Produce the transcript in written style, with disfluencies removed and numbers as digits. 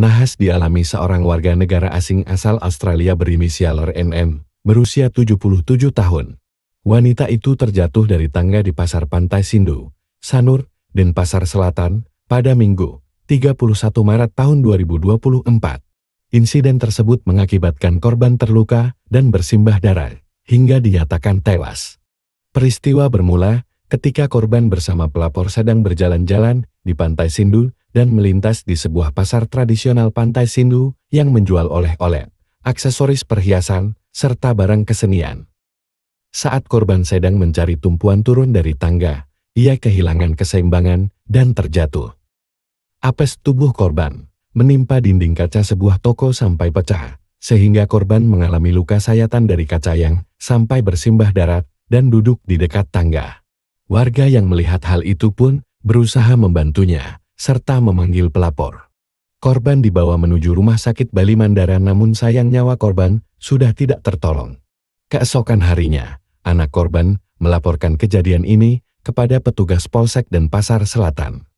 nahas dialami seorang warga negara asing asal Australia berinisial RNM, berusia 77 tahun. Wanita itu terjatuh dari tangga di Pasar Pantai Sindu, Sanur, Denpasar Selatan, pada Minggu, 31 Maret tahun 2024. Insiden tersebut mengakibatkan korban terluka dan bersimbah darah, hingga dinyatakan tewas. Peristiwa bermula ketika korban bersama pelapor sedang berjalan-jalan di Pantai Sindu dan melintas di sebuah pasar tradisional Pantai Sindu yang menjual oleh-oleh, aksesoris perhiasan, serta barang kesenian. Saat korban sedang mencari tumpuan turun dari tangga, ia kehilangan keseimbangan dan terjatuh. Apes tubuh korban menimpa dinding kaca sebuah toko sampai pecah, sehingga korban mengalami luka sayatan dari kaca yang sampai bersimbah darah dan duduk di dekat tangga. Warga yang melihat hal itu pun berusaha membantunya, serta memanggil pelapor. Korban dibawa menuju rumah sakit Bali Mandara, namun sayang nyawa korban sudah tidak tertolong. Keesokan harinya, anak korban melaporkan kejadian ini kepada petugas Polsek Denpasar Selatan.